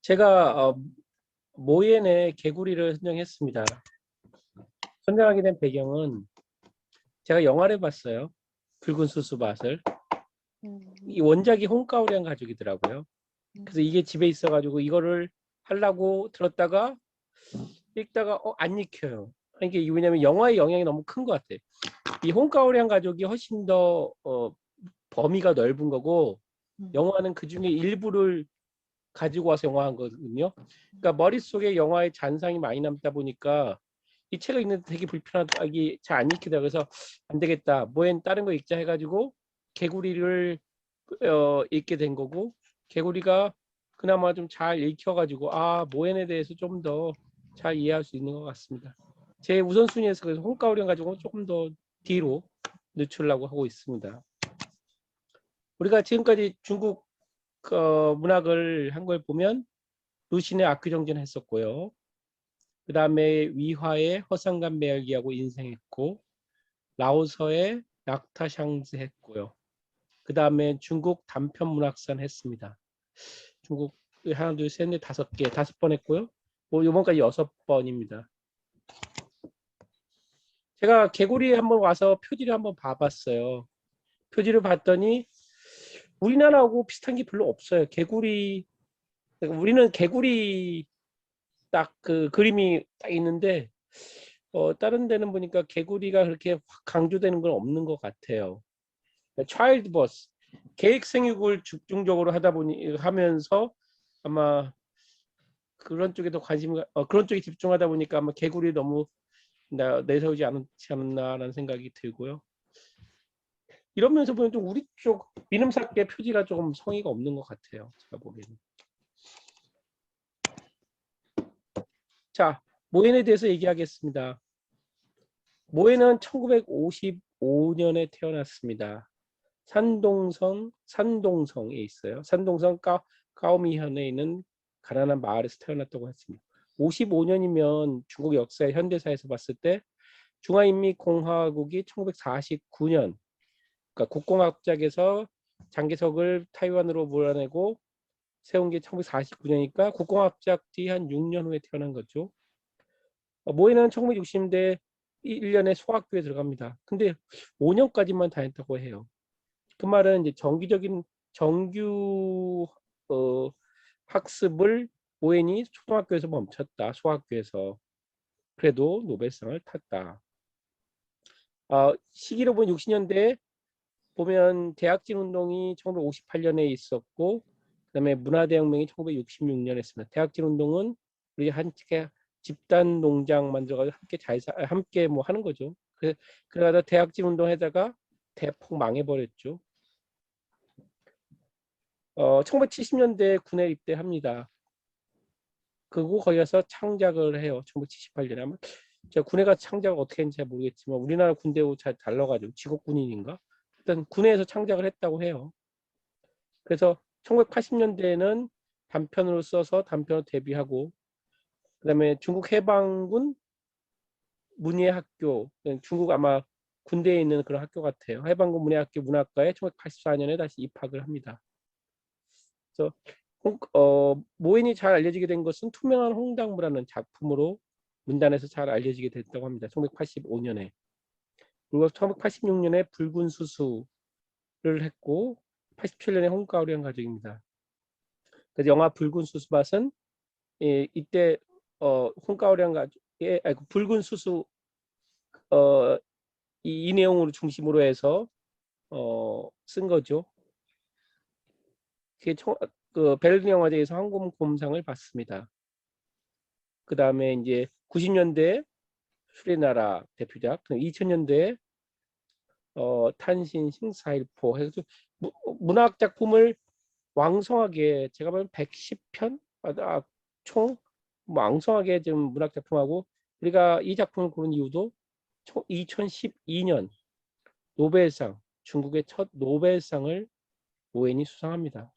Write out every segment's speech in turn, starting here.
제가 모엔의 개구리를 선정했습니다. 선정하게 된 배경은 제가 영화를 봤어요. 붉은 수수밭을. 이 원작이 홍가오리안 가족이더라고요. 그래서 이게 집에 있어가지고 이거를 하려고 들었다가 읽다가 안 읽혀요. 이게 왜냐면 영화의 영향이 너무 큰 것 같아요. 이 홍가오리안 가족이 훨씬 더 범위가 넓은 거고 영화는 그 중에 일부를 가지고 와서 영화한 거거든요. 그러니까 머릿속에 영화의 잔상이 많이 남다 보니까 이 책을 읽는데 되게 불편하다, 이게 잘 안 읽히다. 그래서 안 되겠다, 뭐엔 다른 거 읽자 해가지고 개구리를 읽게 된 거고, 개구리가 그나마 좀 잘 읽혀가지고 모엔에 대해서 좀 더 잘 이해할 수 있는 것 같습니다. 제 우선순위에서 그래서 홍가오리안 가지고 조금 더 뒤로 늦추려고 하고 있습니다. 우리가 지금까지 중국 문학을 한 걸 보면 루신의 악귀정전 했었고요. 그 다음에 위화의 허상간 매열기하고 인생했고, 라오서의 낙타샹즈 했고요. 그 다음에 중국 단편문학산 했습니다. 중국 하나, 둘, 셋, 넷, 다섯 번 했고요. 이번까지 6번입니다. 제가 개구리에 한번 와서 표지를 한번 봐봤어요. 표지를 봤더니 우리나라하고 비슷한 게 별로 없어요. 개구리, 우리는 개구리 딱 그 그림이 딱 있는데 다른 데는 보니까 개구리가 그렇게 확 강조되는 건 없는 것 같아요. 차일드 버스, 계획 생육을 집중적으로 하면서 아마 그런 쪽에 더 그런 쪽에 집중하다 보니까 아마 개구리 너무 내세우지 않지 않았나라는 생각이 들고요. 이러면서 보면 좀 우리 쪽 민음사계 표지가 조금 성의가 없는 것 같아요. 제가 보기에는. 자, 모엔에 대해서 얘기하겠습니다. 모엔은 1955년에 태어났습니다. 산동성에 있어요. 산동성 까오미현에 있는 가난한 마을에서 태어났다고 했습니다. 55년이면 중국 역사의 현대사에서 봤을 때 중화인민공화국이 1949년, 그러니까 국공합작에서 장개석을 타이완으로 몰아내고 세운 게 1949년이니까 국공합작 뒤 한 6년 후에 태어난 거죠. 모에는 1960년대 1년에 소학교에 들어갑니다. 근데 5년까지만 다녔다고 해요. 그 말은 이제 정규 학습을 모엔이 초등학교에서 멈췄다. 소학교에서. 그래도 노벨상을 탔다. 시기로 보면 60년대에 보면 대학진 운동이 1958년에 있었고, 그다음에 문화대혁명이 1966년에 했습니다. 대학진 운동은 우리 함께 집단 농장 만들어가지고 함께 뭐 하는 거죠. 그러다 대학진 운동에다가 대폭 망해버렸죠. 1970년대에 군에 입대합니다. 그리고 거기 가서 창작을 해요. 1978년에. 아마 제가 군에 가서 창작을 어떻게 했는지 잘 모르겠지만 우리나라 군대하고 잘 달라가지고 직업군인인가? 일단 군에서 창작을 했다고 해요. 그래서 1980년대에는 단편으로 써서 단편으로 데뷔하고, 그다음에 중국 해방군 문예학교, 중국 아마 군대에 있는 그런 학교 같아요. 해방군 문예학교 문학과에 1984년에 다시 입학을 합니다. 그래서 모엔이 잘 알려지게 된 것은 투명한 홍당무라는 작품으로 문단에서 잘 알려지게 됐다고 합니다. 1985년에. 그리고 1986년에 붉은 수수를 했고 87년에 홍가오리안 가족입니다. 그래서 영화 붉은 수수밭은 이때 홍가오리안 가족의 붉은 수수 이 내용으로 중심으로 해서 쓴 거죠. 그 베를린 영화제에서 황금곰상을 받습니다. 그 다음에 이제 90년대 수레나라 대표작, 2000년대에 탄신 싱사일포 해서 문학 작품을 왕성하게, 제가 보면 110편 총 왕성하게 지금 문학 작품하고, 우리가 이 작품을 고른 이유도 2012년 노벨상, 중국의 첫 노벨상을 모엔이 수상합니다.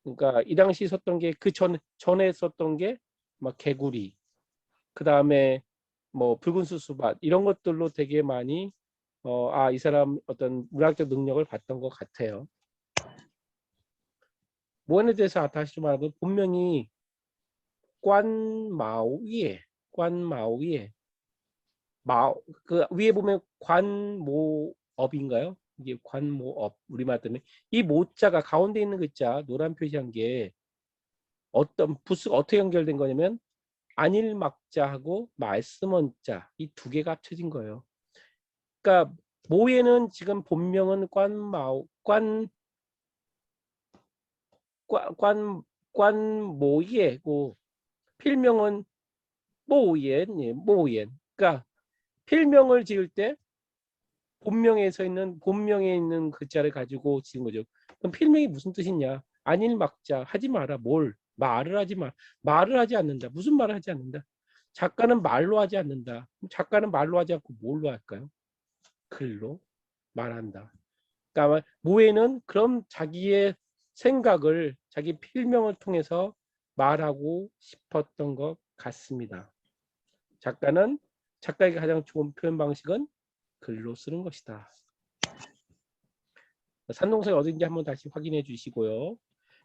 그러니까 이 당시 썼던 게 그 전에 썼던 게 막 개구리, 그 다음에 뭐 붉은 수수밭 이런 것들로 되게 많이 이 사람 어떤 문학적 능력을 봤던 것 같아요. 모엔에 대해서 다시 좀 알아보면 본명이 관마오위에 그 위에 보면 관모업인가요? 이게 관모업 우리말 때문에 이 모자가 가운데 있는 글자 노란 표시한 게 어떤 부수가 어떻게 연결된 거냐면 안일막자하고 말씀원자 이 두 개가 합쳐진 거예요. 그러니까 모에는 지금 본명은 관모예고 필명은 모옌. 그러니까 필명을 지을 때 본명에 있는 글자를 가지고 지은 거죠. 그럼 필명이 무슨 뜻이냐? 안일막자 하지 마라. 말을 하지 마. 말을 하지 않는다. 무슨 말을 하지 않는다? 작가는 말로 하지 않는다. 작가는 말로 하지 않고 뭘로 할까요? 글로 말한다. 그러니까 모에는 그럼 자기의 생각을 자기 필명을 통해서 말하고 싶었던 것 같습니다. 작가에게 가장 좋은 표현 방식은 글로 쓰는 것이다. 산동성이 어딘지 한번 다시 확인해 주시고요.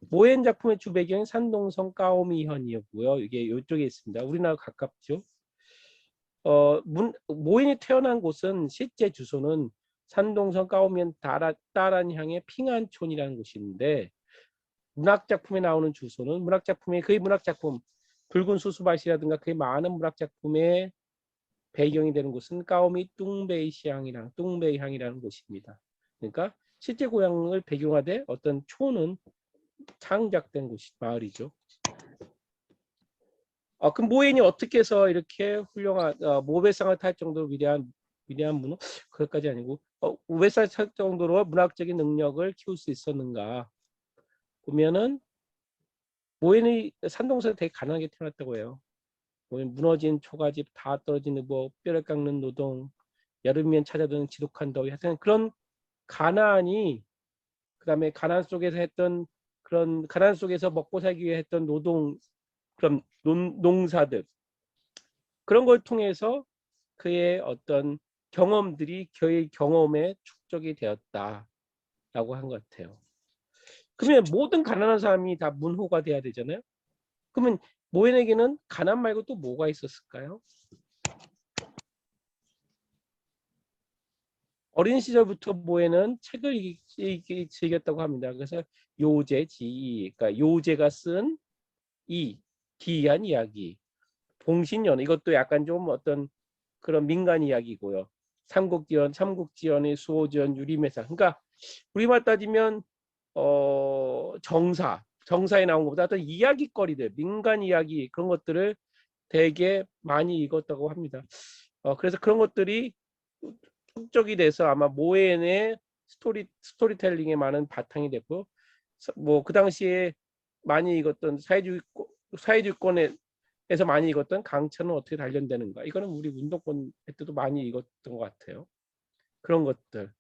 모엔 작품의 주 배경은 산동성 까오미현이었고요. 이게 이쪽에 있습니다. 우리나라 가깝죠. 모엔이 태어난 곳은 실제 주소는 산동성 까오미현 따란향의 핑안촌이라는 곳인데 문학작품에 나오는 주소는 그의 문학작품 붉은 수수밭이라든가 그의 많은 문학작품의 배경이 되는 곳은 까오미 뚱베이향이라는 곳입니다. 그러니까 실제 고향을 배경화돼 어떤 촌은 창작된 곳이 마을이죠. 그럼 모엔이 어떻게 해서 이렇게 훌륭한 모베상을 탈 정도로 위대한 문호? 그것까지 아니고 우베상을 탈 정도로 문학적인 능력을 키울 수 있었는가? 보면은 모엔이 산동성에 되게 가난하게 태어났다고 해요. 무너진 초가집, 다 떨어지는 뼈를 깎는 노동, 여름이면 찾아드는 지독한 더위, 하여튼 그런 가난이 그다음에 가난 속에서 했던 그런 가난 속에서 먹고 살기 위해 했던 노동 그런 농사들 그런 걸 통해서 그의 어떤 경험들이 그의 경험에 축적이 되었다라고 한 것 같아요. 그러면 모든 가난한 사람이 다 문호가 돼야 되잖아요. 그러면 모엔에게는 가난 말고 또 뭐가 있었을까요? 어린 시절부터 모에는 책을 읽기 즐겼다고 합니다. 그래서 요제지, 그러니까 요제가 쓴 기이한 이야기, 봉신연 이것도 약간 좀 어떤 그런 민간 이야기고요. 삼국지연의 수호전, 유리매사. 그러니까 우리말 따지면 정사에 나온 것보다 어떤 이야기거리들, 민간 이야기 그런 것들을 되게 많이 읽었다고 합니다. 그래서 그런 것들이 축적이 돼서 아마 모엔의 스토리텔링에 많은 바탕이 됐고, 뭐 그 당시에 많이 읽었던 사회주의권에서 많이 읽었던 강철은 어떻게 단련되는가? 이거는 우리 운동권 때도 많이 읽었던 것 같아요. 그런 것들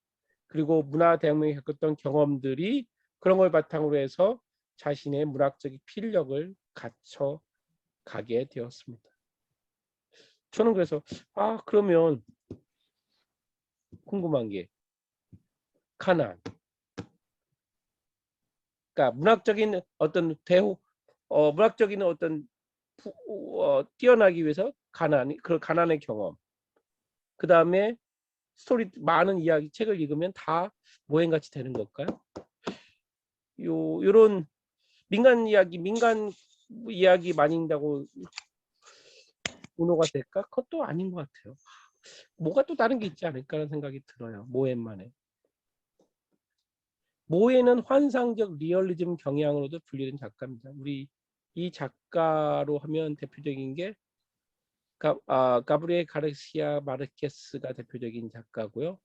그리고 문화대혁명이 겪었던 경험들이 그런 걸 바탕으로 해서 자신의 문학적인 필력을 갖춰 가게 되었습니다. 저는 그래서 그러면 궁금한 게 가난. 그러니까 문학적인 어떤 문학적인 어떤 뛰어나기 위해서 그 가난의 경험. 그 다음에 많은 이야기 책을 읽으면 다 모행같이 되는 걸까요? 요런 민간 이야기 많이 읽는다고 문호가 될까? 그것도 아닌 것 같아요. 뭐가 또 다른 게 있지 않을까라는 생각이 들어요. 모엔만에. 모에는 환상적 리얼리즘 경향으로도 분류된 작가입니다. 우리 이 작가로 하면 대표적인 게 가브리엘 가르시아 마르케스가 대표적인 작가고요.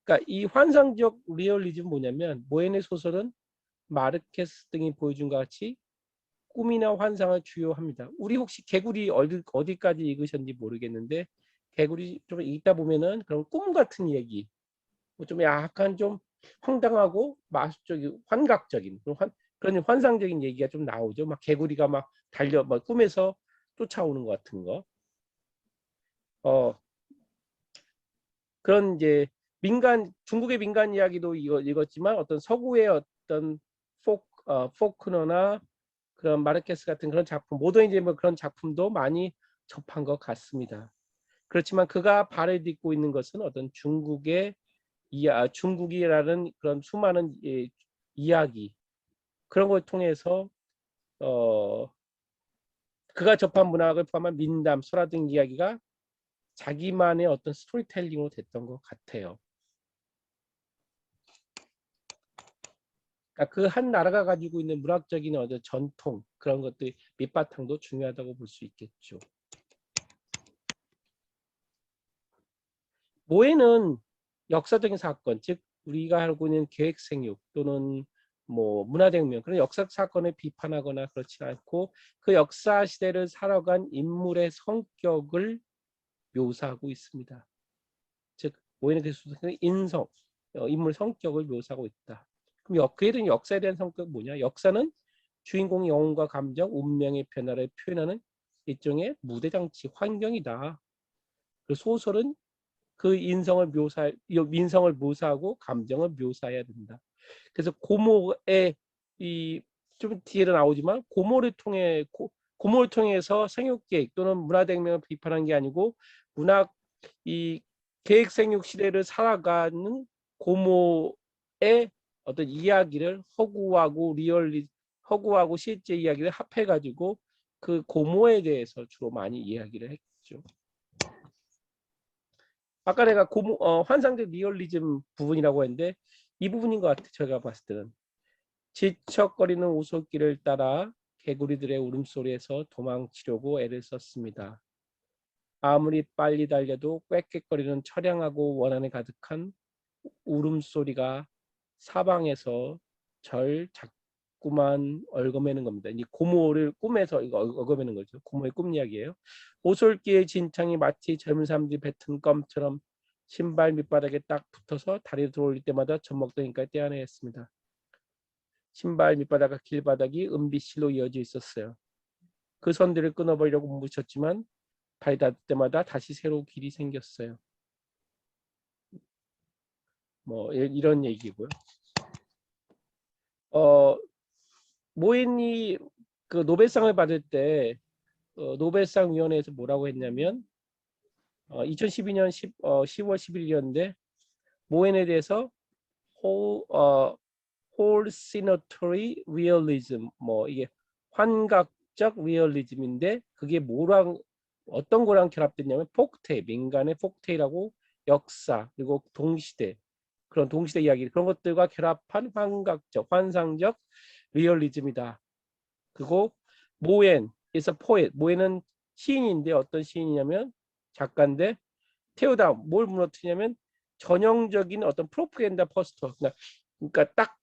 그러니까 이 환상적 리얼리즘 뭐냐면 모엔의 소설은 마르케스 등이 보여준 것 같이 꿈이나 환상을 주요합니다. 우리 혹시 개구리 어디까지 읽으셨는지 모르겠는데 개구리 좀 읽다 보면은 그런 꿈 같은 얘기 좀 약간 좀 황당하고 마술적인 환각적인 그런 환상적인 얘기가 좀 나오죠. 막 개구리가 막 꿈에서 쫓아오는 것 같은 거. 그런 이제 중국의 민간 이야기도 읽었지만 어떤 서구의 어떤 포크너나 그런 마르케스 같은 그런 작품, 모더니즘 그런 작품도 많이 접한 것 같습니다. 그렇지만 그가 발을 딛고 있는 것은 어떤 중국이라는 그런 수많은 이야기, 그런 걸 통해서 그가 접한 문학을 포함한 민담, 설화 등 이야기가 자기만의 어떤 스토리텔링으로 됐던 것 같아요. 그러니까 그 한 나라가 가지고 있는 문학적인 어떤 전통, 그런 것들 밑바탕도 중요하다고 볼 수 있겠죠. 모해는 역사적인 사건, 즉 우리가 알고 있는 계획생육 또는 뭐 문화대혁명, 그런 역사 사건을 비판하거나 그렇지 않고 그 역사 시대를 살아간 인물의 성격을 묘사하고 있습니다. 즉 모해는 계속해서 인물 성격을 묘사하고 있다. 그럼 그에 대한 역사에 대한 성격은 뭐냐? 역사는 주인공의 영혼과 감정, 운명의 변화를 표현하는 일종의 무대장치, 환경이다. 그 소설은 그 민성을 묘사하고 감정을 묘사해야 된다. 그래서 고모의 좀 뒤에도 나오지만 고모를 통해서 생육계획 또는 문화대혁명을 비판한 게 아니고 문학 이 계획생육 시대를 살아가는 고모의 어떤 이야기를 허구하고 실제 이야기를 합해가지고 그 고모에 대해서 주로 많이 이야기를 했죠. 아까 내가 환상적 리얼리즘 부분이라고 했는데 이 부분인 것 같아요. 제가 봤을 때는. 질척거리는 오솔길을 따라 개구리들의 울음소리에서 도망치려고 애를 썼습니다. 아무리 빨리 달려도 꽥꽥거리는 처량하고 원한에 가득한 울음소리가 사방에서 절 자꾸만 얽어매는 겁니다. 이 고모를 꿈에서 이거 얽어매는 거죠. 고모의 꿈 이야기예요. 오솔길의 진창이 마치 젊은 사람들이 뱉은 껌처럼 신발 밑바닥에 딱 붙어서 다리를 들어올릴 때마다 젖먹더니까지 떼어내야 했습니다. 신발 밑바닥과 길바닥이 은빛실로 이어져 있었어요. 그 선들을 끊어버리려고 묻혔지만 발이 닿을 때마다 다시 새로운 길이 생겼어요. 뭐 이런 얘기고요. 모인이 그 노벨상을 받을 때 노벨상 위원회에서 뭐라고 했냐면 2012년 10월 11일이었는데 모인에 대해서 hallucinatory realism, 뭐 이게 환각적 리얼리즘인데 그게 어떤 거랑 결합됐냐면 폭퇴, 인간의 폭퇴라고 역사 그리고 그런 동시대 이야기 그런 것들과 결합한 환상적 리얼리즘이다. 그리고 모엔 is a poet. 모엔은 시인인데 어떤 시인이냐면 작가인데 테오다 뭘 무너뜨리냐면 전형적인 어떤 프로파간다 포스터. 그러니까 딱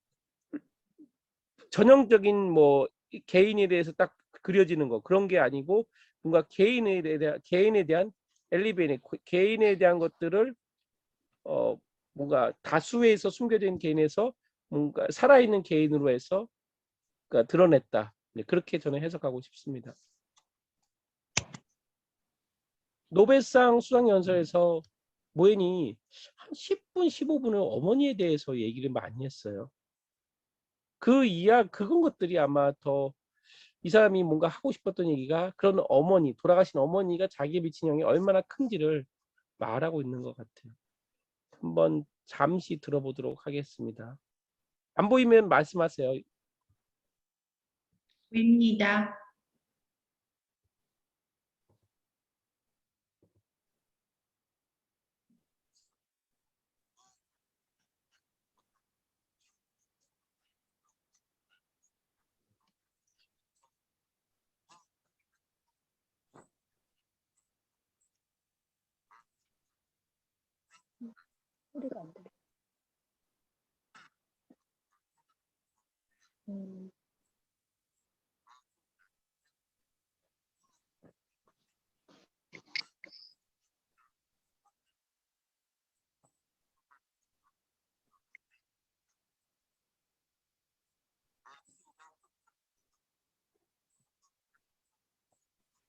전형적인 뭐 개인에 대해서 딱 그려지는 거 그런 게 아니고 뭔가 개인에 대한 엘리베이션, 개인에 대한 것들을 뭔가 다수에서 숨겨져 있는 개인에서 뭔가 살아있는 개인으로 해서 그러니까 드러냈다. 네, 그렇게 저는 해석하고 싶습니다. 노벨상 수상연설에서 모엔이 한 10분, 15분을 어머니에 대해서 얘기를 많이 했어요. 그건 것들이 아마 더 이 사람이 뭔가 하고 싶었던 얘기가 그런 돌아가신 어머니가 자기에 미친 영향이 얼마나 큰지를 말하고 있는 것 같아요. 한번 잠시 들어보도록 하겠습니다. 안 보이면 말씀하세요. 보입니다. 소리가 안 들려.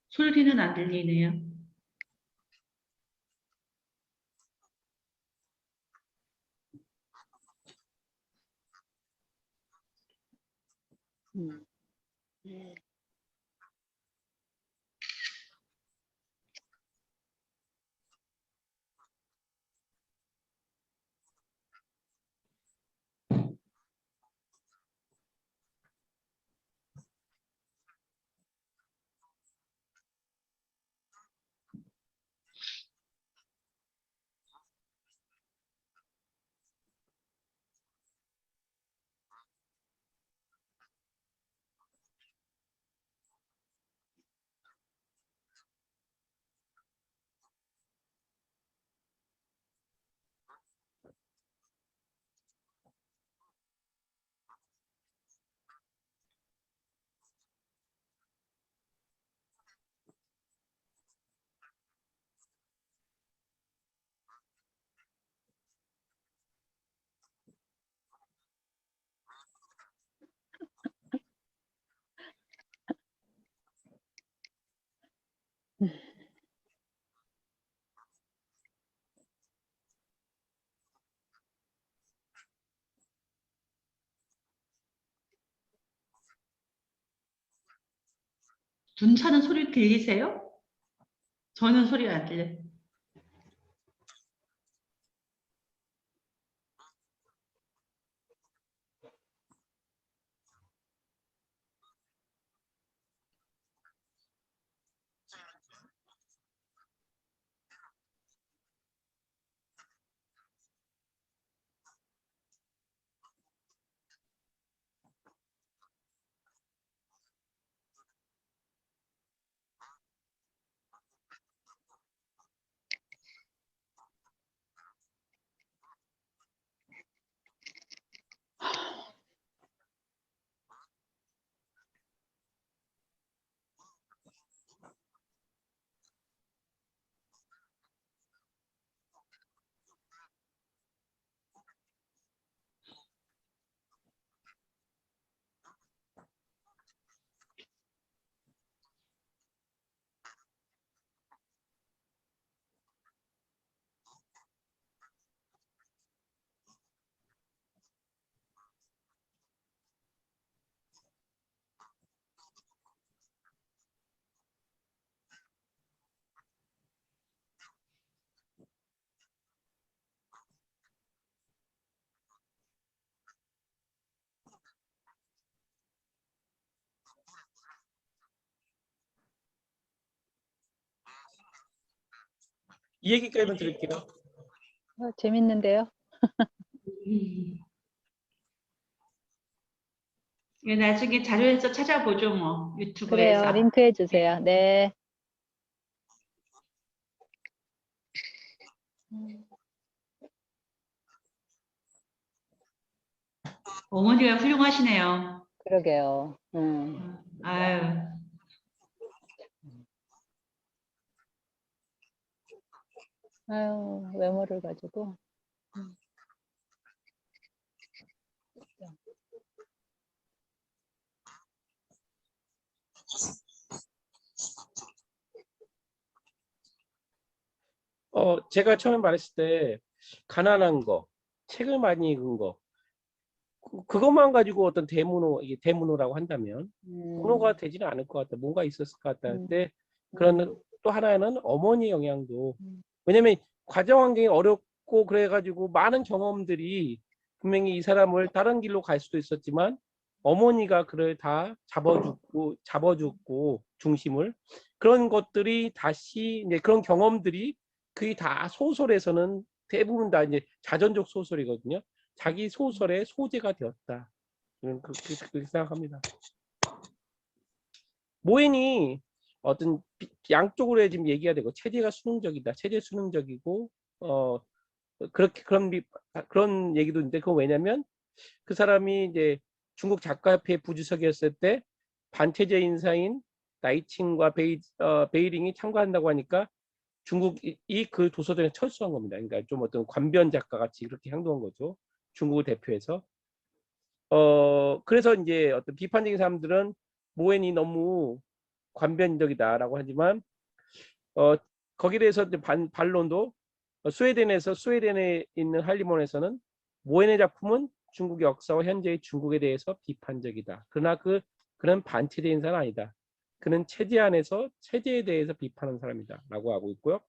소리는 안 들리네요. 눈 차는 소리 들리세요? 저는 소리가 안 들려요. 이 얘기까지만 드릴게요. 재밌는데요. 예, 나중에 자료에서 찾아보죠, 뭐 유튜브에서. 그래요. 링크 해주세요. 네. 어머니가 훌륭하시네요. 그러게요. 아유, 아유, 외모를 가지고. 제가 처음에 말했을 때 가난한 거, 책을 많이 읽은 거, 그것만 가지고 어떤 대문호, 이게 대문호라고 한다면 문호가 되지는 않을 것 같다. 뭔가 있었을 것 같다. 근데 그런 또 하나는 어머니 영향도. 왜냐면 가정 환경이 어렵고 그래가지고 많은 경험들이 분명히 이 사람을 다른 길로 갈 수도 있었지만 어머니가 그를 다 잡아주고 중심을 그런 것들이 다시 이제 그런 경험들이 그게 다 소설에서는 대부분 다 이제 자전적 소설이거든요. 자기 소설의 소재가 되었다. 저는 그렇게 생각합니다. 모인이 어떤 양쪽으로 지금 얘기가 되고 체제가 수능적이다. 체제 수능적이고 그렇게 그런 얘기도 있는데 그건 왜냐면 그 사람이 이제 중국 작가협회 부주석이었을 때 반체제 인사인 나이칭과 베이링이 참가한다고 하니까 중국이 그 도서전에 철수한 겁니다. 그러니까 좀 어떤 관변 작가 같이 그렇게 행동한 거죠. 중국을 대표해서. 그래서 이제 어떤 비판적인 사람들은 모헨이 너무 관변적이다라고 하지만 거기에 대해서 이제 반론도 스웨덴에 있는 할리몬에서는 모헨의 작품은 중국 역사와 현재의 중국에 대해서 비판적이다. 그러나 그 그는 반체제 인사는 아니다. 그는 체제 안에서 체제에 대해서 비판하는 사람이다. 라고 하고 있고요.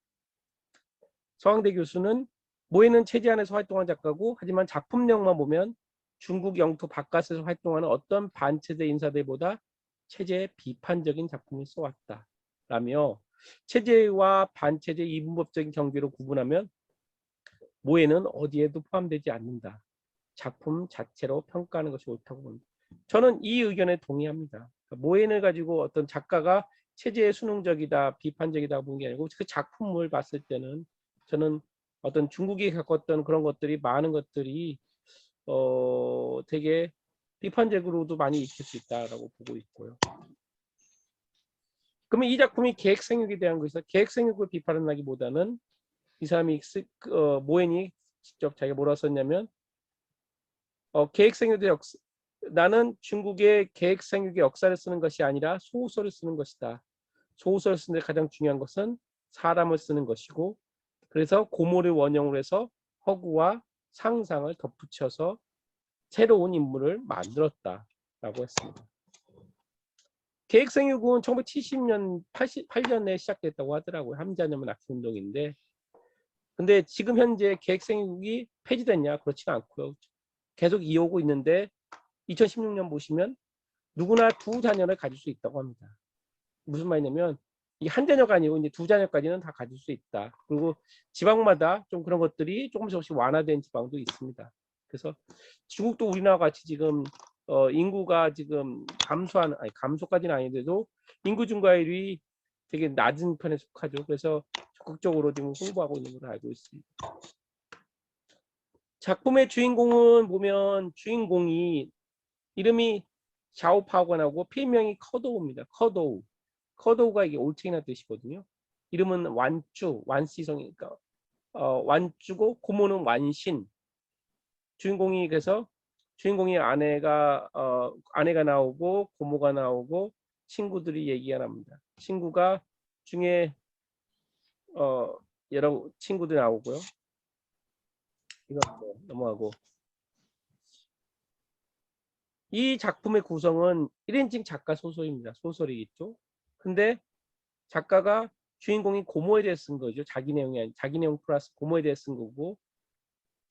서강대 교수는 모에는 체제 안에서 활동한 작가고 하지만 작품력만 보면 중국 영토 바깥에서 활동하는 어떤 반체제 인사들보다 체제에 비판적인 작품을 써왔다. 라며 체제와 반체제 이분법적인 경계로 구분하면 모에는 어디에도 포함되지 않는다. 작품 자체로 평가하는 것이 옳다고 봅니다. 저는 이 의견에 동의합니다. 모엔을 가지고 어떤 작가가 체제에 수능적이다, 비판적이다 보는 게 아니고 그 작품을 봤을 때는 저는 어떤 중국이 겪었던 그런 것들이 많은 것들이 되게 비판적으로도 많이 읽힐 수 있다라고 보고 있고요. 그러면 이 작품이 계획생육에 대한 것이다. 계획생육을 비판한다기보다는 이 사람이 모엔이 직접 자기가 뭐라 썼냐면 계획생육의 나는 중국의 계획생육의 역사를 쓰는 것이 아니라 소설을 쓰는 것이다. 소설을 쓰는데 가장 중요한 것은 사람을 쓰는 것이고 그래서 고모를 원형으로 해서 허구와 상상을 덧붙여서 새로운 인물을 만들었다라고 했습니다. 계획생육은 1970년, 88년에 시작됐다고 하더라고요. 함자녀문 악수운동인데 근데 지금 현재 계획생육이 폐지됐냐? 그렇지는 않고요. 계속 이어오고 있는데 2016년 보시면 누구나 두 자녀를 가질 수 있다고 합니다. 무슨 말이냐면 이 한 자녀가 아니고 이제 두 자녀까지는 다 가질 수 있다. 그리고 지방마다 좀 그런 것들이 조금씩 완화된 지방도 있습니다. 그래서 중국도 우리나라 같이 지금 인구가 지금 감소까지는 아닌데도 인구 증가율이 되게 낮은 편에 속하죠. 그래서 적극적으로 지금 홍보하고 있는 걸로 알고 있습니다. 작품의 주인공은 보면 주인공이 이름이 샤오파오관하고 필명이 커도우입니다. 커도우. 커도우가 이게 올챙이나 뜻이거든요. 이름은 완주, 완시성이니까 완주고 고모는 완신. 주인공이 그래서 주인공이 아내가 나오고 고모가 나오고 친구들이 얘기가 납니다. 친구가 중에 여러 친구들이 나오고요. 이거 넘어가고 이 작품의 구성은 1인칭 작가 소설입니다. 소설이겠죠. 근데 작가가 주인공이 고모에 대해 쓴 거죠. 자기 내용이 아니 자기 내용 플러스 고모에 대해 쓴 거고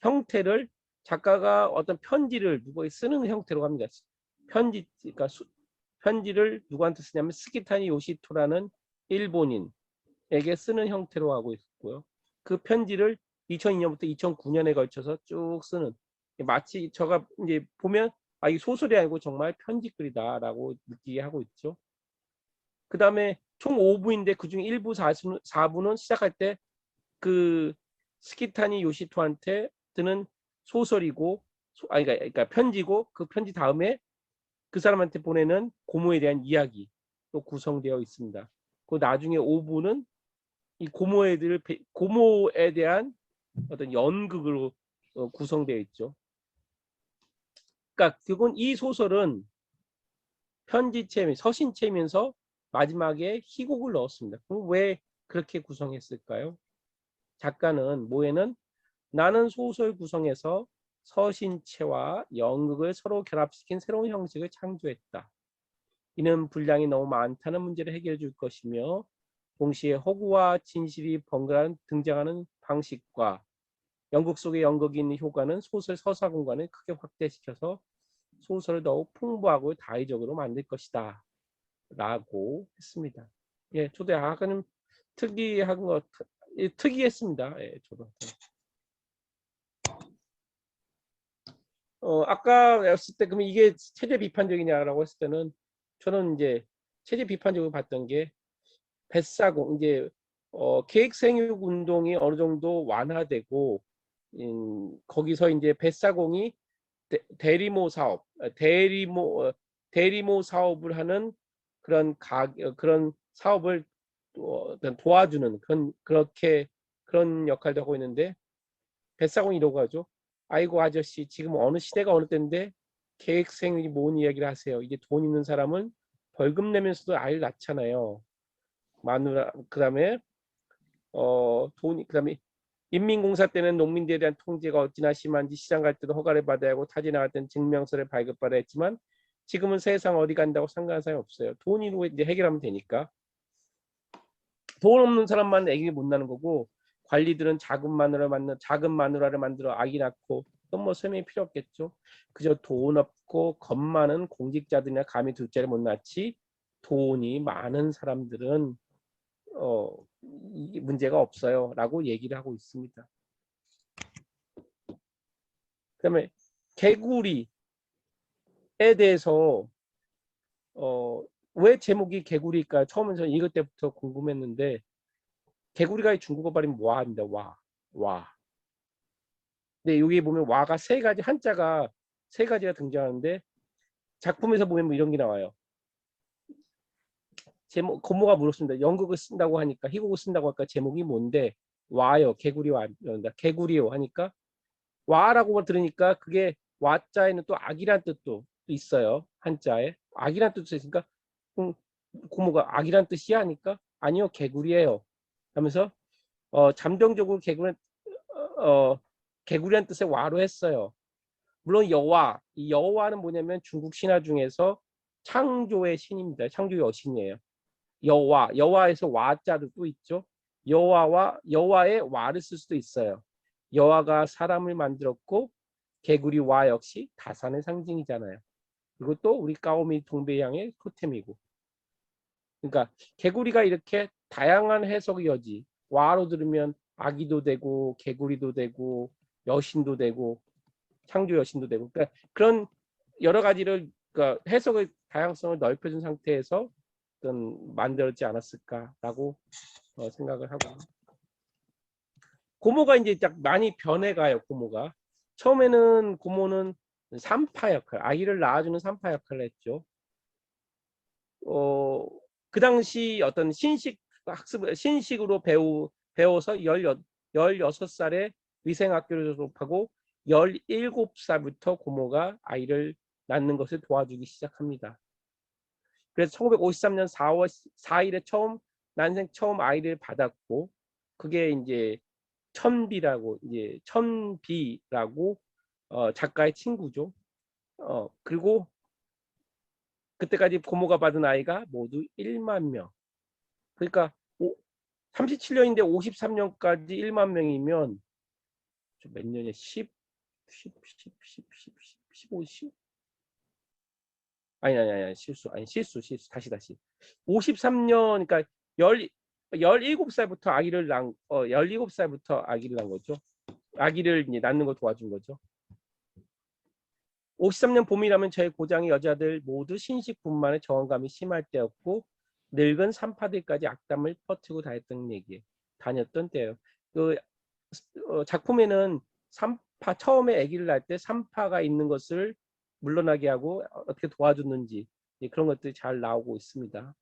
형태를 작가가 어떤 편지를 누구에게 쓰는 형태로 합니다. 편지 그러니까 편지를 누구한테 쓰냐면 스키타니 요시토라는 일본인에게 쓰는 형태로 하고 있고요. 그 편지를 2002년부터 2009년에 걸쳐서 쭉 쓰는 마치 저가 이제 보면 이 소설이 아니고 정말 편지글이다라고 느끼게 하고 있죠. 그 다음에 총 5부인데 그중 1부 4부는 시작할 때 그 스키타니 요시토한테 드는 소설이고 그러니까 편지고 그 편지 다음에 그 사람한테 보내는 고모에 대한 이야기 또 구성되어 있습니다. 그 나중에 5부는 이 고모에 대한 어떤 연극으로 구성되어 있죠. 그러니까 결국은 이 소설은 편지체면 서신체면서 마지막에 희곡을 넣었습니다. 그럼 왜 그렇게 구성했을까요? 작가는 모에는 나는 소설 구성에서 서신체와 연극을 서로 결합시킨 새로운 형식을 창조했다. 이는 분량이 너무 많다는 문제를 해결해 줄 것이며 동시에 허구와 진실이 번갈아 등장하는 방식과 연극 속의 연극인 효과는 소설 서사 공간을 크게 확대시켜서 소설을 더욱 풍부하고 다의적으로 만들 것이다. 라고 했습니다. 예, 저도 약간 특이했습니다. 예, 저도. 아까 했을 때 그러면 이게 체제 비판적이냐라고 했을 때는 저는 이제 체제 비판적으로 봤던 게 뱃사공 이제 계획생육 운동이 어느 정도 완화되고 거기서 이제 뱃사공이 대리모 사업, 대리모 사업을 하는 그런 사업을 도와주는 그런 역할도 하고 있는데 뱃사공이 이러고 하죠. 아이고 아저씨 지금 어느 시대가 어느 때인데 계획생육이 뭔 이야기를 하세요. 이게 돈 있는 사람은 벌금 내면서도 아이를 낳잖아요. 마누라 그다음에 그다음에 인민공사 때는 농민들에 대한 통제가 어찌나 심한지 시장 갈 때도 허가를 받아야 하고 타지 나갈 때는 증명서를 발급받아야 했지만 지금은 세상 어디 간다고 상관한 사람이 없어요. 돈으로 이제 해결하면 되니까. 돈 없는 사람만 아기 못 낳는 거고 관리들은 작은 마누라를 만들어 아기 낳고 그건 뭐 설명이 필요 없겠죠. 그저 돈 없고 겁 많은 공직자들이나 감히 둘째를 못 낳지 돈이 많은 사람들은 이 문제가 없어요라고 얘기를 하고 있습니다. 그다음에 개구리에 대해서 왜 제목이 개구리일까? 처음에 저는 읽을 때부터 궁금했는데 개구리가 중국어 발음이 와입니다. 와. 근데 여기 보면 와가 세 가지 한자가 세 가지가 등장하는데 작품에서 보면 뭐 이런 게 나와요. 제목 고모가 물었습니다. 영국을 쓴다고 하니까 희곡을 쓴다고 하니까 제목이 뭔데 와요. 개구리 와 이런다. 개구리요 하니까 와라고 들으니까 그게 와자에는 또 악이란 뜻도 있어요. 한자에 악이란 뜻도 있으니까 고모가 악이란 뜻이야 하니까 아니요 개구리예요. 하면서 잠정적으로 개구리란 뜻의 와로 했어요. 물론 여와, 이 여와는 뭐냐면 중국 신화 중에서 창조의 신입니다. 창조 여신이에요. 여와에서 와자도 또 있죠. 여와의 와를 쓸 수도 있어요. 여와가 사람을 만들었고 개구리 와 역시 다산의 상징이잖아요. 그리고 또 우리 까오미 동배양의 토템이고. 그러니까 개구리가 이렇게 다양한 해석의 여지. 와로 들으면 아기도 되고 개구리도 되고 여신도 되고 창조 여신도 되고 그러니까 그런 여러 가지를 그러니까 해석의 다양성을 넓혀준 상태에서 만들었지 않았을까라고 생각을 하고 고모가 이제 딱 많이 변해가요. 고모가 처음에는 고모는 산파 역할, 아이를 낳아주는 산파 역할을 했죠. 그 당시 어떤 신식으로 배워서 16살에 위생학교를 졸업하고 17살부터 고모가 아이를 낳는 것을 도와주기 시작합니다. 그래서 1953년 4월 4일에 난생 처음 아이를 받았고 그게 이제 천비라고 작가의 친구죠. 그리고 그때까지 고모가 받은 아이가 모두 1만 명. 그러니까 37년인데 53년까지 1만 명이면 몇 년이야? 15, 10? 아니 실수. 다시 53년 그러니까 17살부터 아기를 낳은 17살부터 아기를 낳은 거죠. 아기를 이제 낳는 걸 도와준 거죠. 53년 봄이라면 저희 고장의 여자들 모두 신식분만의 저항감이 심할 때였고 늙은 산파들까지 악담을 퍼뜨리고 다녔던 때예요. 그 작품에는 처음에 아기를 낳을 때 산파가 있는 것을 물러나게 하고 어떻게 도와줬는지 그런 것들이 잘 나오고 있습니다.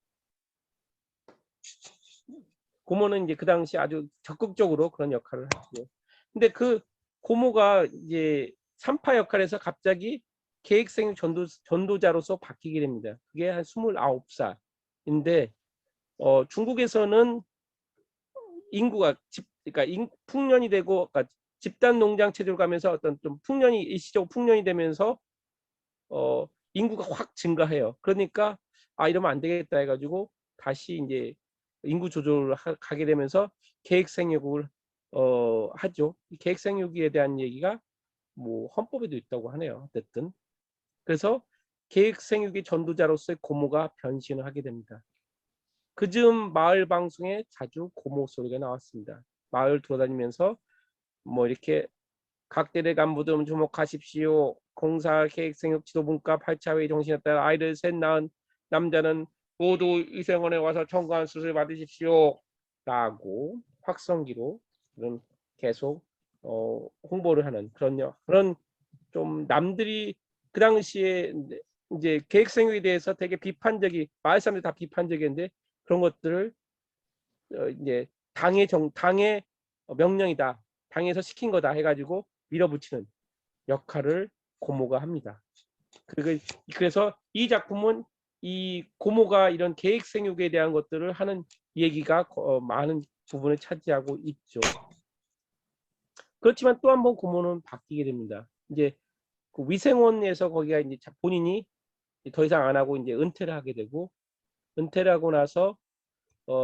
고모는 이제 그 당시 아주 적극적으로 그런 역할을 했고요. 근데 그 고모가 이제 산파 역할에서 갑자기 계획생 전도자로서 바뀌게 됩니다. 그게 한 29살인데 중국에서는 인구가 그러니까 풍년이 되고 그러니까 집단 농장 체제로 가면서 어떤 좀 일시적으로 풍년이 되면서 인구가 확 증가해요. 그러니까 이러면 안 되겠다 해가지고 다시 이제 인구 조절을 가게 되면서 계획생육을 하죠. 이 계획생육에 대한 얘기가 뭐 헌법에도 있다고 하네요. 어쨌든 그래서 계획생육의 전도자로서의 고모가 변신을 하게 됩니다. 그즈음 마을 방송에 자주 고모 소리가 나왔습니다. 마을 돌아다니면서 뭐 이렇게 각대대 간부들 주목하십시오. 공사 계획생육 지도분과 8차회의 정신에 따라 아이를 셋 낳은 남자는 모두 위생원에 와서 청구한 수술 받으십시오. 라고 확성기로 계속 홍보를 하는 그런 좀 남들이 그 당시에 이제 계획생육에 대해서 되게 비판적이 마을 사람들이 다 비판적인데 그런 것들을 이제 당의 명령이다. 당에서 시킨 거다 해가지고 밀어붙이는 역할을 고모가 합니다. 그래서 이 작품은 이 고모가 이런 계획생육에 대한 것들을 하는 얘기가 많은 부분을 차지하고 있죠. 그렇지만 또 한 번 고모는 바뀌게 됩니다. 이제 그 위생원에서 거기가 이제 본인이 더 이상 안 하고 이제 은퇴를 하게 되고, 은퇴를 하고 나서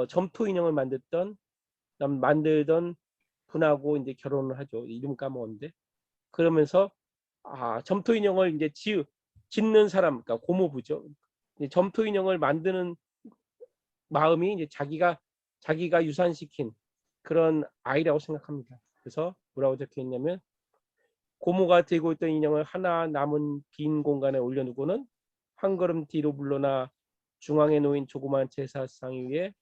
점토 인형을 만들던 분하고 이제 결혼을 하죠. 이름 까먹었는데. 그러면서 점토 인형을 이제 짓는 사람, 그러니까 고모부죠. 점토 인형을 만드는 마음이 이제 자기가 유산시킨 그런 아이라고 생각합니다. 그래서 뭐라고 적혀 있냐면, 고모가 들고 있던 인형을 하나 남은 빈 공간에 올려놓고는 한 걸음 뒤로 물러나 중앙에 놓인 조그만 제사상 위에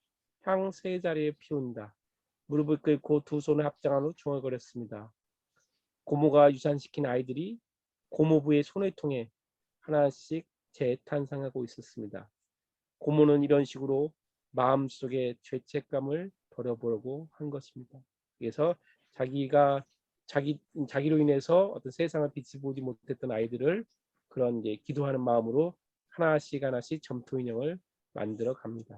향 3자리에 피운다. 무릎을 꿇고 두 손을 합장한 후 중얼거렸습니다. 고모가 유산시킨 아이들이 고모부의 손을 통해 하나씩 재탄생하고 있었습니다. 고모는 이런 식으로 마음속에 죄책감을 버려보려고 한 것입니다. 그래서 자기로 인해서 어떤 세상을 빛을 보지 못했던 아이들을 그런 이제 기도하는 마음으로 하나씩 점토 인형을 만들어 갑니다.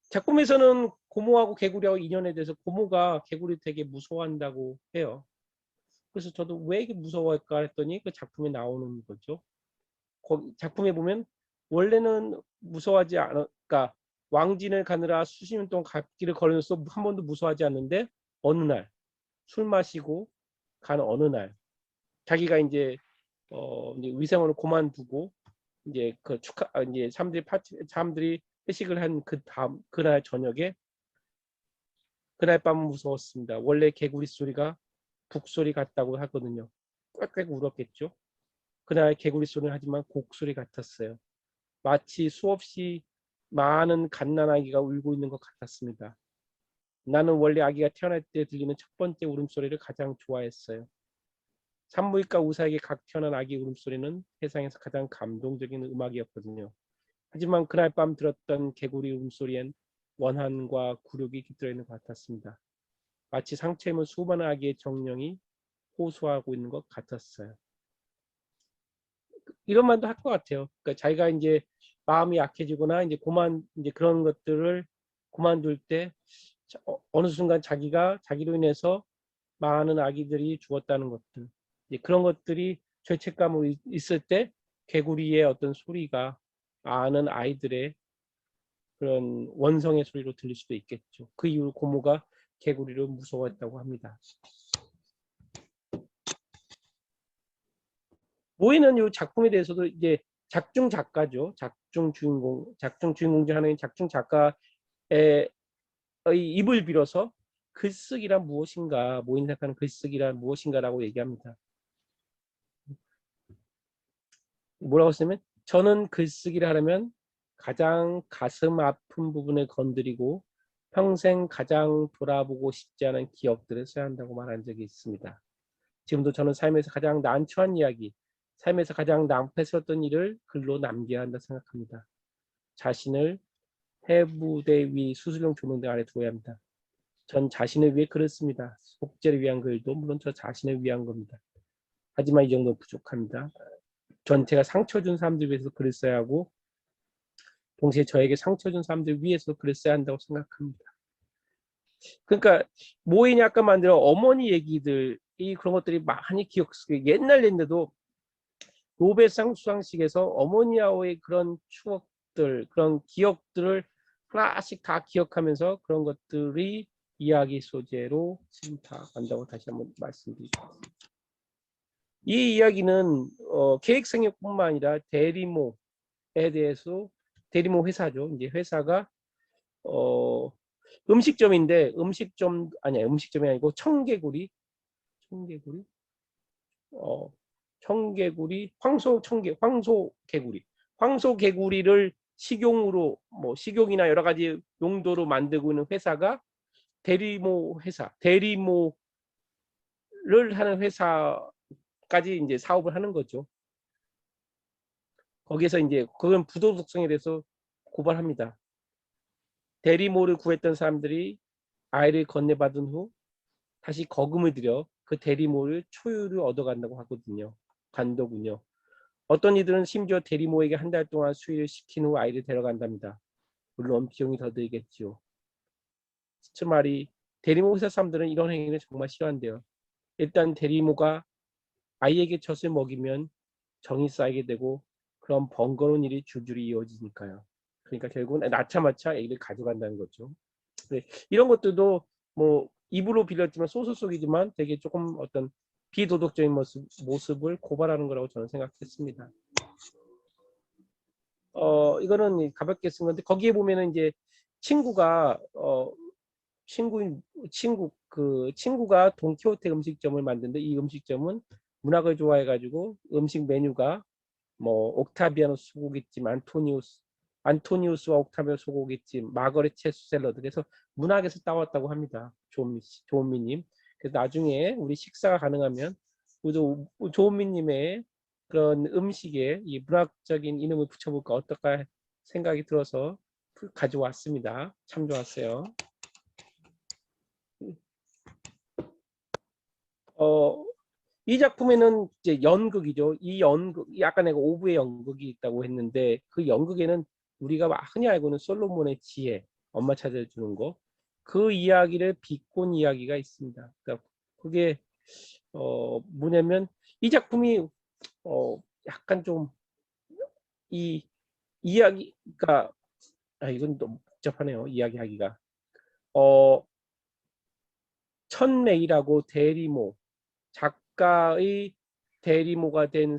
작품에서는 고모하고 개구리하고 인연에 대해서 고모가 개구리 되게 무서워한다고 해요. 그래서 저도 왜 이렇게 무서워할까 했더니 그 작품에 나오는 거죠. 작품에 보면 원래는 무서워하지 않아, 그러니까 왕진을 가느라 수십 년 동안 갓길을 걸으면서 한 번도 무서워하지 않는데, 어느 날 술 마시고 간 어느 날 자기가 이제 위생원을 그만두고 이제 이제 사람들이 회식을 한 그날 저녁에, 그날 밤은 무서웠습니다. 원래 개구리 소리가 북소리 같다고 하거든요. 꽥꽥 울었겠죠. 그날 개구리 소리는 하지만 곡소리 같았어요. 마치 수없이 많은 갓난아기가 울고 있는 것 같았습니다. 나는 원래 아기가 태어날 때 들리는 첫 번째 울음소리를 가장 좋아했어요. 산부인과 의사에게 각 태어난 아기 울음소리는 세상에서 가장 감동적인 음악이었거든요. 하지만 그날 밤 들었던 개구리 울음소리엔 원한과 굴욕이 깃들어 있는 것 같았습니다. 마치 상처 입은 수많은 아기의 정령이 호소하고 있는 것 같았어요. 이런 말도 할 것 같아요. 그러니까 자기가 이제 마음이 약해지거나 이제 이제 그런 것들을 그만둘 때 어느 순간 자기로 인해서 많은 아기들이 죽었다는 것들, 이제 그런 것들이 죄책감으로 있을 때 개구리의 어떤 소리가 아는 아이들의 그런 원성의 소리로 들릴 수도 있겠죠. 그 이후로 고모가 개구리를 무서워했다고 합니다. 모이는 이 작품에 대해서도 이제 작중 작가죠. 작중 주인공 중 하나인 작중 작가의 입을 빌어서 글쓰기란 무엇인가, 모인 생각하는 글쓰기란 무엇인가라고 얘기합니다. 뭐라고 쓰면, 저는 글쓰기를 하려면 가장 가슴 아픈 부분을 건드리고 평생 가장 돌아보고 싶지 않은 기억들을 써야 한다고 말한 적이 있습니다. 지금도 저는 삶에서 가장 난처한 이야기, 삶에서 가장 낭패스러웠던 일을 글로 남겨야 한다 생각합니다. 자신을 해부대 위 수술용 조명등 아래 두어야 합니다. 전 자신을 위해 글을 씁니다. 속죄를 위한 글도 물론 저 자신을 위한 겁니다. 하지만 이 정도는 부족합니다. 전체가 상처 준 사람들 위해서 글을 써야 하고, 동시에 저에게 상처 준 사람들 위해서 글을 써야 한다고 생각합니다. 그러니까 모인이 아까 만든 어머니 얘기들이 그런 것들이 많이 옛날인데도 노벨상 수상식에서 어머니와의 그런 추억들, 그런 기억들을 하나씩 다 기억하면서 그런 것들이 이야기 소재로 지금 다 간다고 다시 한번 말씀드립니다. 이 이야기는 계획생육뿐만 아니라 대리모에 대해서, 대리모 회사죠. 이제 회사가 음식점인데 음식점이 아니고 청개구리 황소개구리를 식용으로 식용이나 여러 가지 용도로 만들고 있는 회사가 대리모를 하는 회사까지 이제 사업을 하는 거죠. 거기서 이제 그건 부도덕성에 대해서 고발합니다. 대리모를 구했던 사람들이 아이를 건네받은 후 다시 거금을 들여 그 대리모를 초유를 얻어간다고 하거든요. 간더군요. 어떤 이들은 심지어 대리모에게 한 달 동안 수의를 시킨 후 아이를 데려간답니다. 물론 비용이 더 들겠지요. 그 말이 대리모 회사 사람들은 이런 행위를 정말 싫어한대요. 일단 대리모가 아이에게 젖을 먹이면 정이 쌓이게 되고 그런 번거로운 일이 줄줄이 이어지니까요. 그러니까 결국은 낳자마자 애기를 가져간다는 거죠. 네, 이런 것들도 뭐 입으로 빌렸지만 소설 속이지만 되게 조금 어떤 비도덕적인 모습을 고발하는 거라고 저는 생각했습니다. 이거는 가볍게 쓴 건데 거기에 보면은 이제 친구가 친구가 돈키호테 음식점을 만드는데 이 음식점은 문학을 좋아해 가지고 음식 메뉴가 뭐 옥타비아노 소고기찜, 안토니우스와 옥타비아노 소고기찜, 마거릿 채소 샐러드. 그래서 문학에서 따왔다고 합니다. 조은미님. 그래서 나중에 우리 식사가 가능하면 조은미님의 그런 음식에 이 문학적인 이름을 붙여볼까 어떨까 생각이 들어서 가져왔습니다. 참 좋았어요. 이 작품에는 이제 연극이죠. 이 연극, 아까 내가 오브의 연극이 있다고 했는데 그 연극에는 우리가 흔히 알고는 솔로몬의 지혜, 엄마 찾아주는 거, 그 이야기를 비꼰 이야기가 있습니다. 그러니까 그게 뭐냐면 이 작품이 약간 좀 이 이야기가 이건 좀 복잡하네요. 이야기하기가. 천레이라고 대리모 작가의 대리모가 된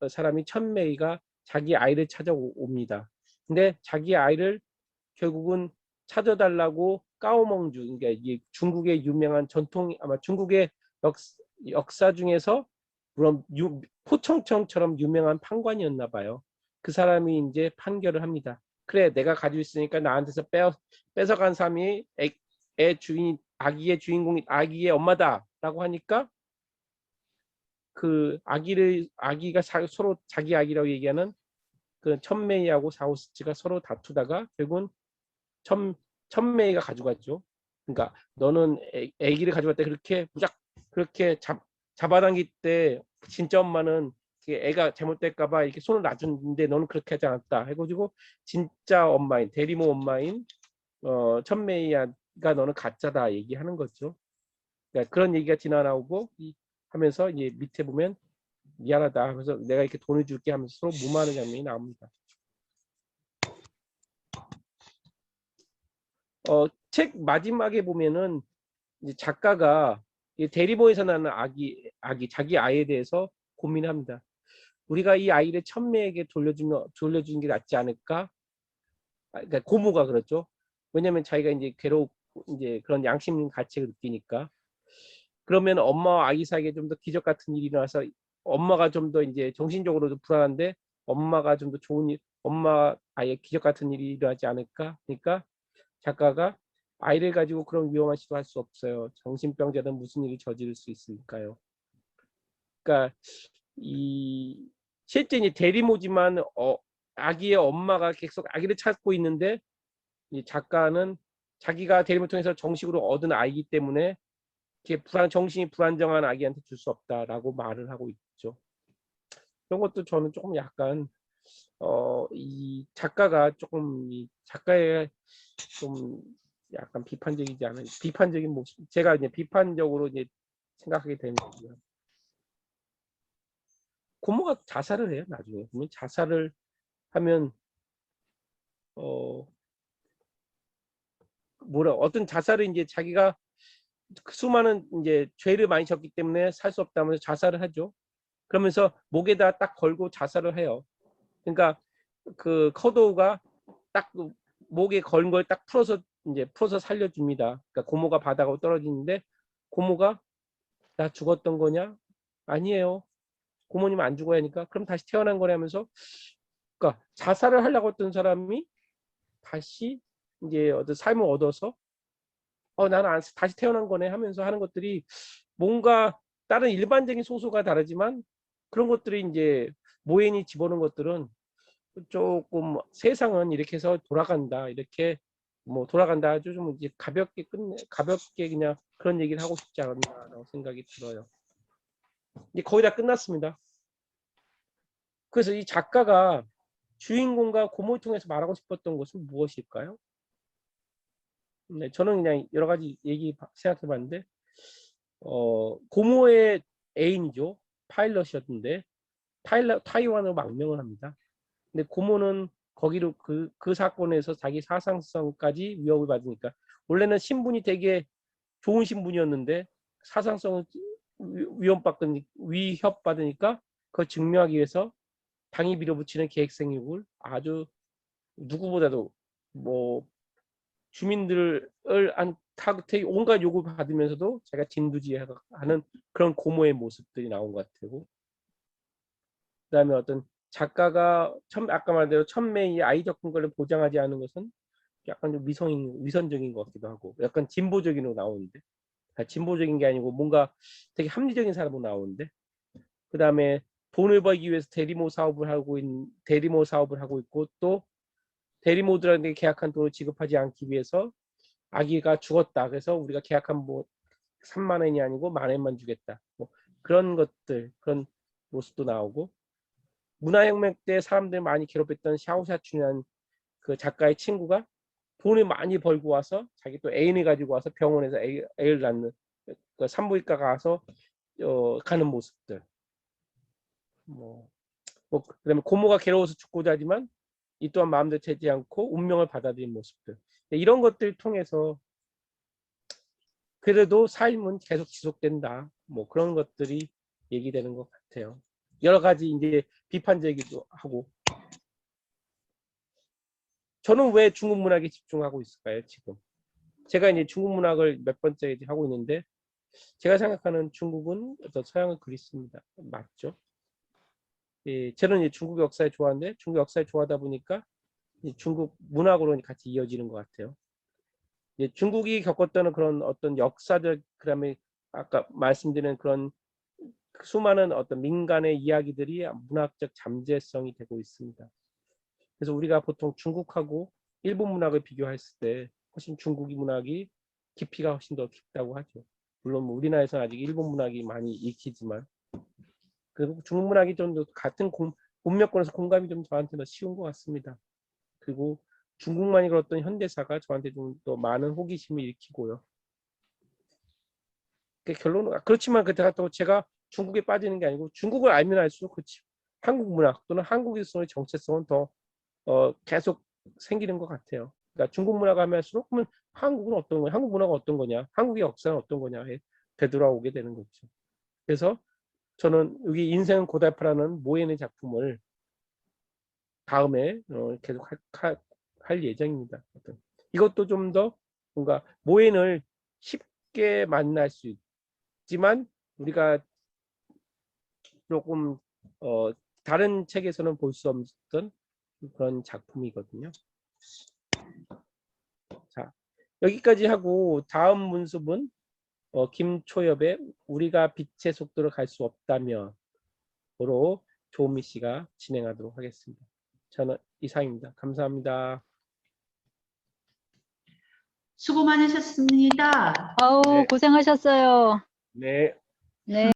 사람이 천메이가 자기 아이를 찾아옵니다. 근데 자기 아이를 결국은 찾아달라고 까오멍주, 그러니까 이게 중국의 유명한 아마 중국의 역사 중에서 그런 포청청처럼 유명한 판관이었나 봐요. 그 사람이 이제 판결을 합니다. 그래, 내가 가지고 있으니까 나한테서 뺏어간 사람이 아기의 주인공이 아기의 엄마다라고 하니까 그 아기가 서로 자기 아기라고 얘기하는 그 천메이하고 사우스치가 서로 다투다가 결국은 천메이가 가져갔죠. 그러니까 너는 아기를 가져갔다 그렇게 잡아당길 때 진짜 엄마는 애가 잘못될까봐 이렇게 손을 놔줬는데 너는 그렇게 하지 않았다 해가지고 진짜 엄마인 대리모 엄마인 천메이가 너는 가짜다 얘기하는 거죠. 그러니까 그런 얘기가 지나나오고 하면서 이제 밑에 보면 미안하다 하면서 내가 이렇게 돈을 줄게 하면서 서로 무마하는 장면이 나옵니다. 책 마지막에 보면은 이제 작가가 대리모에서 나는 자기 아이에 대해서 고민합니다. 우리가 이 아이를 천매에게 돌려주는 게 낫지 않을까? 그러니까 고모가 그렇죠. 왜냐면 자기가 이제 이제 그런 양심 가책을 느끼니까. 그러면 엄마와 아기 사이에 좀 더 기적 같은 일이 일어나서 엄마가 좀 더 이제 정신적으로도 불안한데 엄마가 좀 더 좋은 엄마 아이의 기적 같은 일이 일어나지 않을까? 그러니까 작가가 아이를 가지고 그런 위험한 시도 할 수 없어요. 정신병자든 무슨 일이 저지를 수 있으니까요. 그러니까 이 실제 이제 대리모지만 아기의 엄마가 계속 아기를 찾고 있는데 이 작가는 자기가 대리모 통해서 정식으로 얻은 아이기 때문에 정신이 불안정한 아기한테 줄 수 없다라고 말을 하고 있죠. 그런 것도 저는 조금 약간 이 작가가 조금 이 작가의 좀 약간 비판적이지 않은 비판적인 모습 제가 이제 비판적으로 이제 생각하게 되는 거고요. 고모가 자살을 해요. 나중에 보면 자살을 하면 어떤 자살을 이제 자기가 수많은 이제 죄를 많이 졌기 때문에 살 수 없다면서 자살을 하죠. 그러면서 목에다 딱 걸고 자살을 해요. 그러니까 그 커도우가 딱 목에 건 걸 딱 풀어서 살려줍니다. 그러니까 고모가 바다가 떨어지는데 고모가 나 죽었던 거냐? 아니에요. 고모님 안 죽어야 하니까 그럼 다시 태어난 거래 하면서 그러니까 자살을 하려고 했던 사람이 다시 이제 어떤 삶을 얻어서 나는 다시 태어난 거네 하면서 하는 것들이 뭔가 다른 일반적인 소설과 다르지만 그런 것들이 이제 모엔이 집어넣은 것들은 조금 세상은 이렇게 해서 돌아간다 이렇게 뭐 돌아간다 아주 좀 이제 가볍게 그냥 그런 얘기를 하고 싶지 않았나라고 생각이 들어요. 이제 거의 다 끝났습니다. 그래서 이 작가가 주인공과 고모를 통해서 말하고 싶었던 것은 무엇일까요? 네, 저는 그냥 여러 가지 얘기 생각해봤는데 고모의 애인이죠. 파일럿이었는데 타이완으로 망명을 합니다. 근데 고모는 거기로 그 사건에서 자기 사상성까지 위협을 받으니까 원래는 신분이 되게 좋은 신분이었는데 사상성을 위협받으니까 그걸 증명하기 위해서 당이 밀어붙이는 계획생육을 아주 누구보다도 뭐 주민들을 되게 온갖 요구를 받으면서도 제가 진두지휘하는 그런 고모의 모습들이 나온 것 같고, 그다음에 어떤 작가가 아까 말대로 천매의 아이적 근거를 보장하지 않은 것은 약간 좀 위선적인 것 같기도 하고, 약간 진보적인으로 나오는데, 진보적인 게 아니고 뭔가 되게 합리적인 사람으로 나오는데, 그다음에 돈을 벌기 위해서 대리모 사업을 하고 있고, 또 대리모들한테 계약한 돈을 지급하지 않기 위해서 아기가 죽었다. 그래서 우리가 계약한 뭐 3만 원이 아니고 10,000원만 주겠다. 뭐 그런 것들, 그런 모습도 나오고, 문화혁명 때 사람들 많이 괴롭혔던 샤오샤춘이라는 그 작가의 친구가 돈을 많이 벌고 와서 자기 또 애인을 가지고 와서 병원에서 애를 낳는 그 산부인과 가서 가는 모습들. 뭐 그다음에 고모가 괴로워서 죽고자 하지만 이 또한 마음대로 되지 않고 운명을 받아들인 모습들. 이런 것들을 통해서 그래도 삶은 계속 지속된다. 뭐 그런 것들이 얘기되는 것 같아요. 여러 가지 이제 비판적이기도 하고. 저는 왜 중국 문학에 집중하고 있을까요, 지금? 제가 이제 중국 문학을 몇 번째 이제 하고 있는데, 제가 생각하는 중국은 어떤 서양의 그리스입니다. 맞죠? 예, 저는 이제 중국 역사에 좋아하는데, 중국 역사에 좋아하다 보니까 중국 문학으로 같이 이어지는 것 같아요. 중국이 겪었던 그런 어떤 역사적, 그다음에 아까 말씀드린 그런 수많은 어떤 민간의 이야기들이 문학적 잠재성이 되고 있습니다. 그래서 우리가 보통 중국하고 일본 문학을 비교했을 때 훨씬 중국이 문학이 깊이가 훨씬 더 깊다고 하죠. 물론 뭐 우리나라에서는 아직 일본 문학이 많이 읽히지만, 그리고 중국 문학이 좀 더 같은 문脈권에서 공감이 좀 저한테 더 쉬운 것 같습니다. 그리고 중국만이 그렸던 현대사가 저한테 좀 더 많은 호기심을 일으키고요. 결론은 그렇지만 그렇다고 제가 중국에 빠지는 게 아니고, 중국을 알면 알수록 그렇지 한국 문학 또는 한국에서의 정체성은 더 계속 생기는 것 같아요. 그러니까 중국 문화가 하면 할수록 그러면 한국은 어떤 거냐, 한국 문화가 어떤 거냐, 한국의 역사는 어떤 거냐에 되돌아오게 되는 거죠. 그래서 저는 여기 인생은 고달파라는 모엔의 작품을 다음에 계속 할 예정입니다. 이것도 좀 더 뭔가 모엔을 쉽게 만날 수 있지만 우리가 조금 다른 책에서는 볼 수 없었던 그런 작품이거든요. 자, 여기까지 하고 다음 문습은 김초엽의 우리가 빛의 속도로 갈 수 없다면으로 조은미 씨가 진행하도록 하겠습니다. 저는 이상입니다. 감사합니다. 수고 많으셨습니다. 아우, 네. 고생하셨어요. 네. 네.